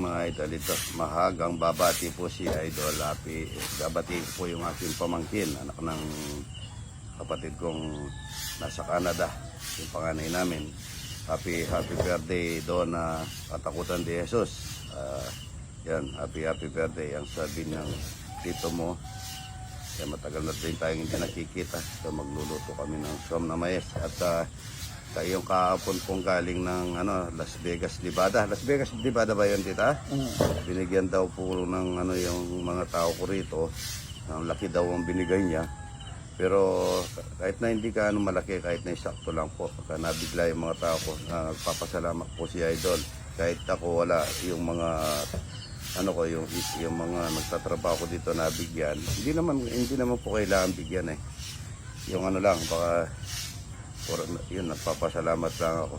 Mga idol, ito, mahagang babati po si Idol Happy. Babati ko po yung aking pamangkin, anak ng kapatid kong nasa Canada, yung panganay namin. Happy birthday doon na Katakutan de Jesus. Yan, happy birthday. Ang sabi ng tito mo, kaya matagal na rin tayong hindi nakikita. So magluluto kami ng som na mais. At kayong kahapon pong galing ng Las Vegas, Nevada. Las Vegas, Nevada ba yun, tita? Binigyan daw po ng yung mga tao ko rito. Ang laki daw ang binigay niya. Pero kahit na hindi ka malaki, kahit na sakto lang po. Pagka nabigla yung mga tao ko, nagpapasalamat po si Idol. Kahit ako wala yung mga yung mga nagtatrabaho ko dito nabigyan. Hindi naman po kailangan bigyan eh. Yung lang, baka yun, nagpapasalamat lang ako.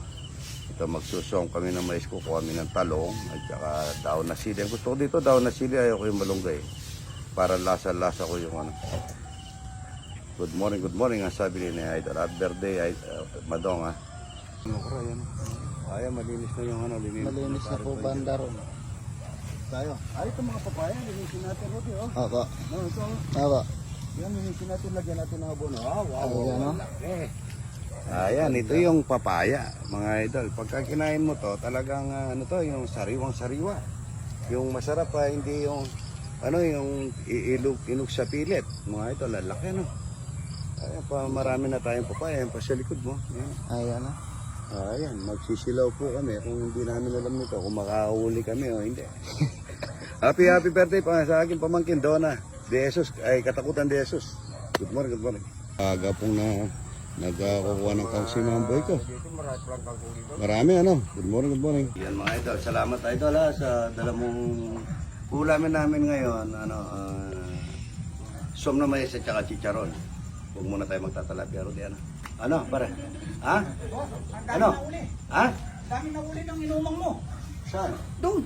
Ito, magsusong kami ng mais, kukuha kami ng talong at saka daon na sili. Ang gusto ko dito, daon na sili, ayaw ko yung malunggay. Para lasa-lasa ko yung Good morning, ang sabi ni Idol. Happy birthday, Madong ha. Ay, malinis na yung Malinis na po banda ron. Tayo. Ay, ito mga papaya, linisin natin, Rudy, oh. Opo. No, ito. Opo. Yan, linisin natin, lagyan natin ng abono. Wow. Ayan, ito yung papaya, mga idol. Pagka kinain mo to, talagang yung sariwang-sariwa. Yung masarap pa, hindi yung yung ilog sa pilit. Mga idol, lalaki Ayan pa, marami na tayong papaya. Ayan pa sa likod mo. Ayan na. Ayan, magsisilaw po kami kung hindi namin alam nito, kung makahuli kami o hindi. Happy birthday pa sa akin pamangkin, Donna de Jesus, ay Katakutan de Jesus. Good morning. Aga pong nagkakukuha ng kangsi mga boy ko. Marami Good morning. Yan mga idol, salamat idol sa dala mong ulamin namin ngayon. Som na mais at saka chicharon. Huwag muna tayo magtatalapia ro diyan. Pare? Ha? Ha? Dami na uli ng inumang mo. Saan? Doon.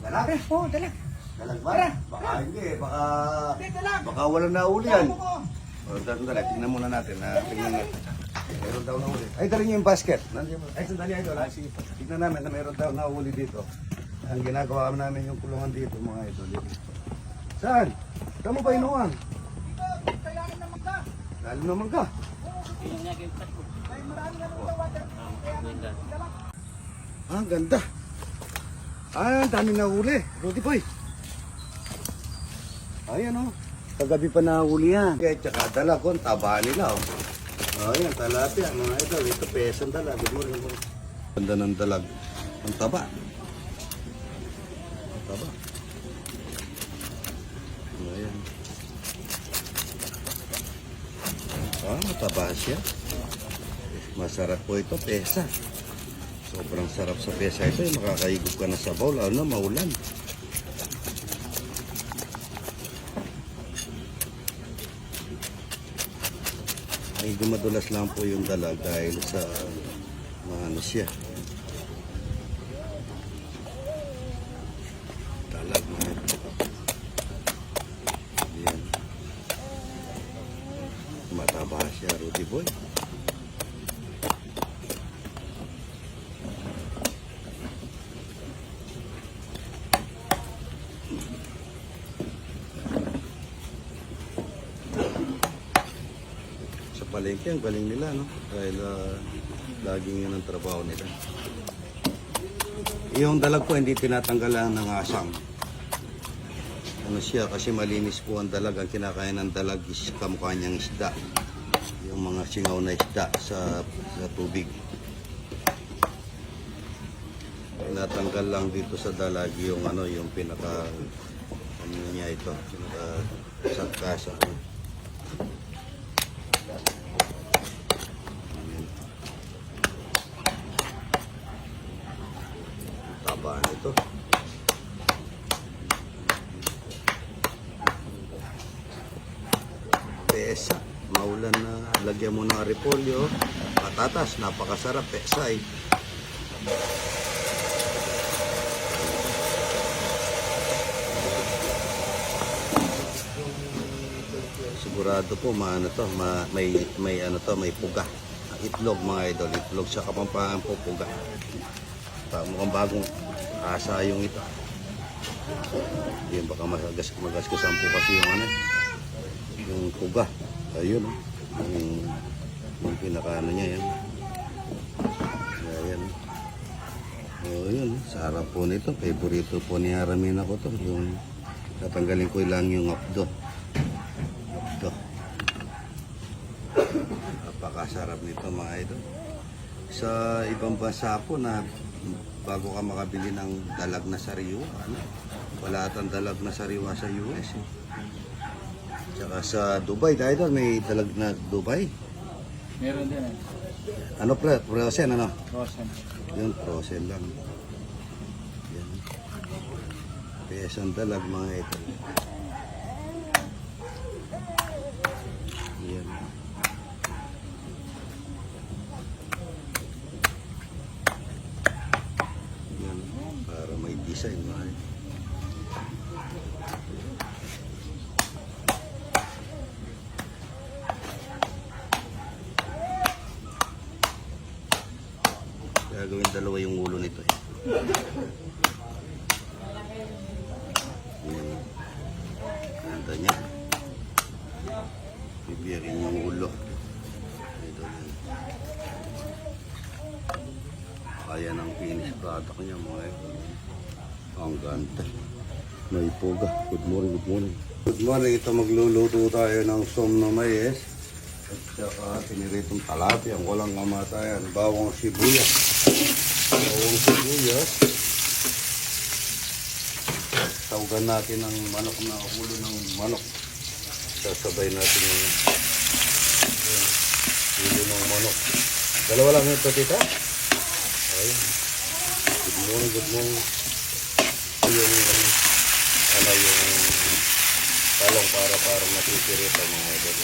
Dalag? Oo, dalag. Dalag ba? Baka hindi, baka Dalag. wala na uli yan. Ano ko? Sandali, tingnan muna natin. Tingnan natin. Meron daw na uli. Ay, dali niyo yung basket. Ay, sandali idol. Tingnan namin na meron daw na uli dito. Ang ginagawa namin yung kulungan dito, mga idol. Saan? Saan mo ba inuwang? Dito, kailangan naman ka. Lalo naman ka. Ay, marami na naman water. Ang ganda. Ang dami na uli. Rudy boy. Ayan Kagabi pa nahuli yan. Kaya tsaka dalag ko, taba nila Ayan, talapia. Mga idol, ito pesang dalag. Good morning. Ganda ng dalag. Ang taba. Ayan. Mataba siya. Masarap po ito, pesa. Sobrang sarap sa pesa ito. Makakaigop ka na sa bowl. Maulan. Medyo madulas lang po yung dalag dahil sa siya. Dalag Ayan. Mataba siya, Rudy boy. Palengke, ang galing nila, dahil laging yun ang trabaho nila. Yung dalag po, hindi tinatanggalan ng asang. Siya, kasi malinis po ang dalag. Ang kinakain ng dalag is kamukha niyang isda. Yung mga singaw na isda sa tubig. Tinatanggal lang dito sa dalag yung yung pinaka niya ito, pinaka sagkasa. Ito. Pesa. Maulan na. Lagyan mo ng repolyo. Patatas. Napakasarap. Pesa Sigurado po may puga. Itlog mga idol. Itlog sa Kapampangan po puga. Mukhang bagong asa yung ito. Yan, baka magasgasan po kasi yung ano, yung puga. Ayun, oh. Yung pinaka-ano niya, yan. Ayan. Oh, yun. Sa harap po nito, favorito po ni Aramin ako to. Yung tatanggalin ko lang yung updo. Updo. Napakasarap nito mga idol. Sa ibang bansa po na bago ka makabili ng dalag na sariwa, ano? Wala atang dalag na sariwa sa US. Eh. Tsaka sa Dubai, idol, may dalag na Dubai. Meron din eh. Ano frozen, ano? Rosen. Yun, frozen lang. Yan. Pesang dalag mga ito. Yan. Yan. Para may design mga ito. Gagawin dalawa yung ulo nito eh. Yan. Ganda niya. Bibiyakin yung ulo. Ito yan. Kaya ng finish product niya mga ito. Ang ganda. May puga. Good morning, good morning. Good morning. Ito magluluto tayo ng som na mais. At saka piniritong talapia. Ang walang kamatayan. Bawang sibuyas. Bawang sibuyas. Tawgan natin ang manok na ulo ng manok. Sasabay natin yung ulo ng manok. Dalawa lang ito, tita. Ayun. Good morning, good morning. Yung talong para matitiritan mga idol.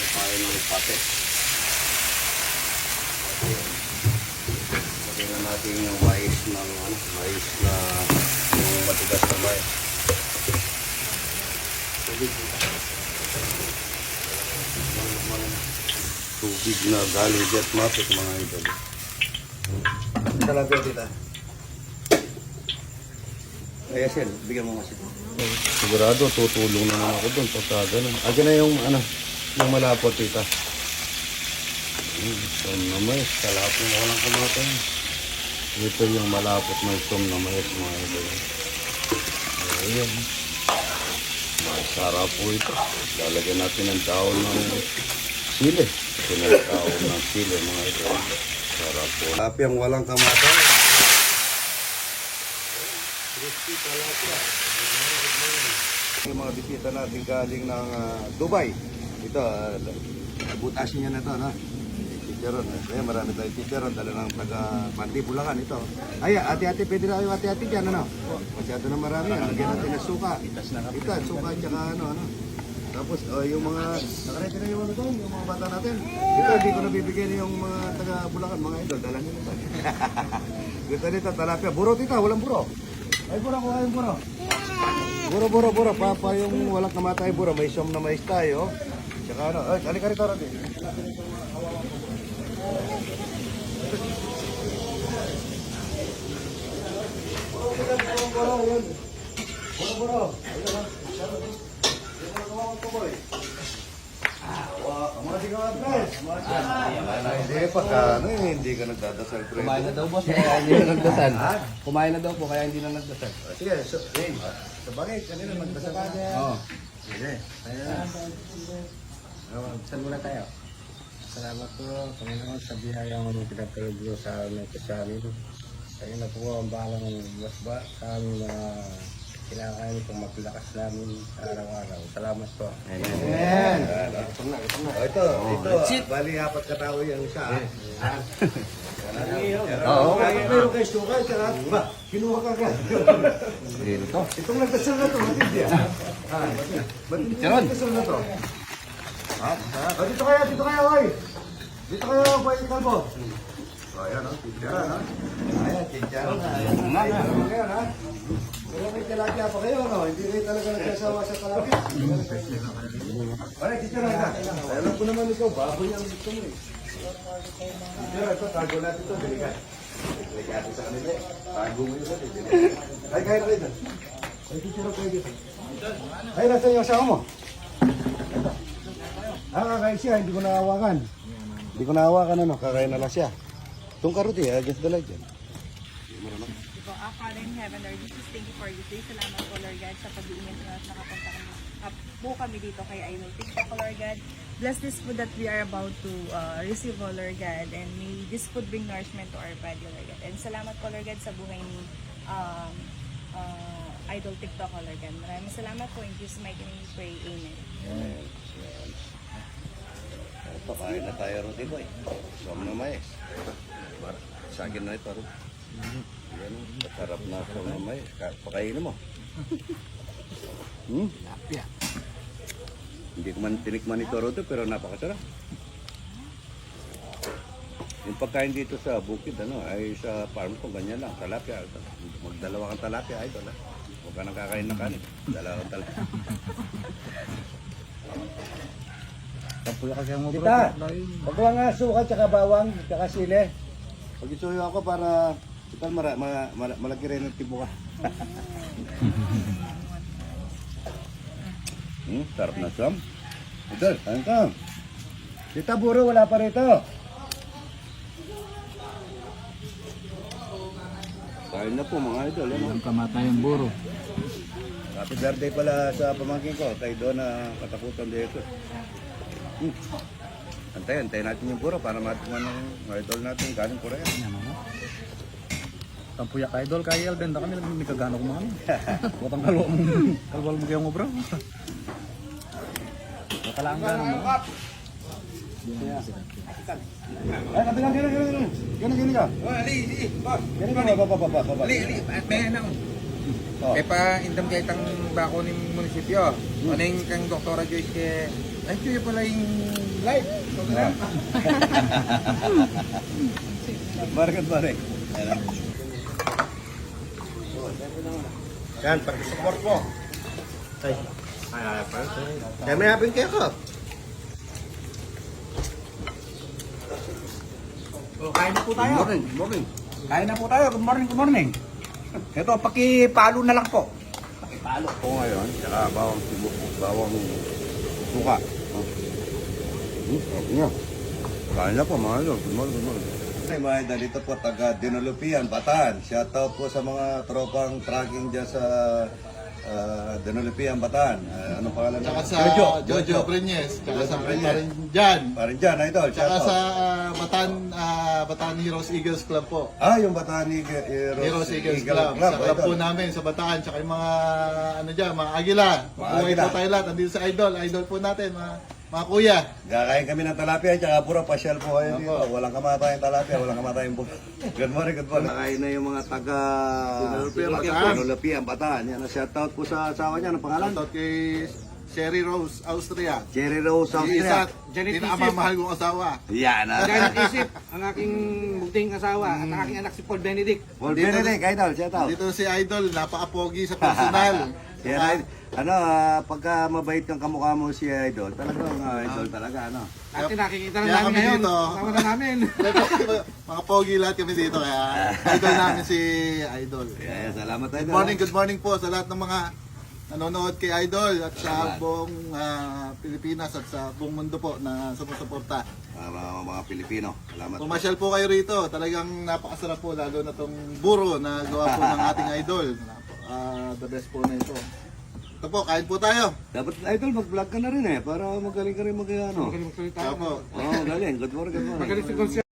Tayo ng pate. Lagyan natin yung mais ng mais na yung matigas na mais. Tubig na galing jet mapit mga idol. Talapia tita. Ay, Asel, bigyan mo mas ito. Sigurado, tutulong naman ako doon pagka ganun. Agad na yung, yung malapot, tita. Som na mais, kalapot na walang kumatay. Ito yung malapot na som na mais, mga idol. Ayan. Masarap po ito. Lalagyan natin ng daon ng sili. Pinagtaon ng sili, mga idol. Sarap po. Talapia ang walang kamatay. Crispy talapia. Yung mga bisita natin galing ng Dubai. Ito, butasin niya na ito, no? Chicharon. Kaya marami tayong chicharon. Dala ng taga-Pandi, Bulacan ito. Ay, ate-ate, pwede na kayo ate-ate dyan, ano? Masyado na marami. Lagyan natin ng suka. Itas, suka, tsaka ano. Tapos, yung mga, nakarete na yung ano doon, yung mga bata natin. Ito, hindi ko nabibigyan yung mga taga-Bulacan, mga idol. Dala nyo nito. Gusto nito, talapia. Buro, tita, walang buro. Ay, buro, kuha yung buro. Buro. Papa yung walang kamatay buro. May som na mais tayo. Tsaka ano. Ay, halika rito, Rati. Buro. Hindi pa ka, hindi ka nagdadasal, pre. Kumain na daw boss, kaya hindi na nagdasal. Kumain na daw po, kaya hindi na nagdasal. Sige, sa bagay, kanina magdasal ka. Oo. Sige. Saan muna tayo? Salamat po, Panginoon, sa biyaya mo nung pinagkalog nyo sa amin sa amin. Kayo na po ang balang masba sa aming mga kinakain kong maglakas namin sa araw-araw. Salamat po. Amen. Ito. Bali, apat katao yung isa. Oo. Meron kayo suka, tsaka kinuha ka ka. Dito. Itong nagdasal na ito, matindi. Matindi yung nagdasal na ito. Dito kayo, oy. Dito kayo, boy, kalbo. Ayan, chicharon, ha? Ayan, chicharon. Ayan, ha? may tilapia pa kayo, no? Hindi rin talaga nagsasawa sa tilapia. Pare, dito na ito. Alam ko naman ikaw, baboy ang gusto mo eh. Dito na ito, tago natin ito, diligan. Diligan sa kanila eh. Tago mo yun, diligan. Ay, kaya na kayo dyan. Ay, dito na kayo dito. Ay, nasa yung asawa mo? Kakain siya, hindi ko naawakan. Hindi ko naawakan ano, kakain na lang siya. Itong karuti, against the light yan. Po, Father in Heaven, Lord Jesus, thank you for this day. Salamat po, Lord God, sa pag-iingat nyo at nakapunta po kami dito kay Idol. Thank you po, Lord God. Bless this food that we are about to receive, oh Lord God. And may this food bring nourishment to our body, Lord God. And salamat po, Lord God, sa buhay ni Idol TikTok, oh Lord God. Maraming salamat po. In Jesus' mighty name we pray. Amen. Ito, kain na tayo rin boy. Som na mais. Sa akin na ito rin. Yan, masarap na som na mais. Pakainin mo. Hindi ko man tinikman ito rin pero napakasarap. Yung pagkain dito sa bukid, ay sa farm ko, ganyan lang, talapia. Magdalawa kang talapia, idol. Huwag ka nang kakain ng kanin. Dalawa kang talapia. Kita, pagkuha nga suka tsaka bawang tsaka sili. Pag-isuyo ako para total malaki rin ang tibo ka. Sarap na sam. Ito, kain ka. Kita buro, wala pa rito. Kain na po mga idol. Ang kamatayang buro. Happy birthday pala sa pamangkin ko. Kay doon na katakutan dito. Antayin natin yung puro para matungan ng idol natin galing Korea. Tampuyak idol, kaya benda kami lagi mikagano ko mga ano. Butang kalwal mo kayo mo bro. Nakalanggan mo. Ay, kabilang gini ka. Oh, ali. Gini ka, baba. Ali. At may ano. Kaya pa indam kay tang bako ng munisipyo. Maning kang Doktora Joyce kay ay kuya pala yung live. Barek. Yan, pag-support mo. Ay, kaya may hapin kayo ko. Oh, kain na po tayo. Good morning. Kain na po tayo. Good morning. Ito, pakipalo na lang po. Pakipalo po ngayon, tsaka bawang sibuk, bawang suka. Okay. Kain na po mga idol. Good morning. Ay, mga idol, dito po taga Dinulupian, Bataan. Shoutout po sa mga tropang tracking dyan sa Dinulupian, Bataan. Anong pangalan? Tsaka sa Jojo Breñez, tsaka sa Parinjan, Parin dyan, idol. tsaka Shoutout. sa Bataan Heroes Eagles Club po. Yung Bataan Heroes Eagles Club. Sa club po namin sa Bataan, tsaka yung mga ano dyan, mga Agila. Buhay Agila. po tayo lahat. Andito sa Idol po natin, mga kuya. Kakain kami ng talapia, tsaka puro pasyal po kayo dito. Walang kamatayang talapia, walang kamatayang buko. Good morning. Nakain na yung mga taga Dinulupian, Bataan. Yan, shoutout po sa asawa niya. Anong pangalan? Shoutout kay Sherry Rose, Austria. Cherry Rose, Austria. Pinakamamahal kong asawa. Yan. Janet Isip, ang aking bugting asawa at ang aking anak si Paul Benedict. Paul Benedict, idol, shoutout. Dito si Idol, napaka-pogi sa personal. Yan, pagka mabait yung kamukha mo si Idol, talagang Idol talaga, At nakikita na Kaya namin kami ngayon. dito. Kasama na namin. Mga pogi lahat kami dito, kaya idol namin si Idol. Yeah, salamat Idol. Good morning po sa lahat ng mga nanonood kay Idol at sa buong Pilipinas at sa buong mundo po na sumusuporta. Mga Pilipino, salamat. Pumasyal po kayo rito, talagang napakasarap po, lalo na tong buro na gawa po ng ating Idol. The best po na ito. Ito po, kain po tayo. Dapat Idol, mag-vlog ka na rin para magaling ka rin mag-ano. Magaling magsalita. Kaya po. Galing. Good morning. Magaling si Consiel.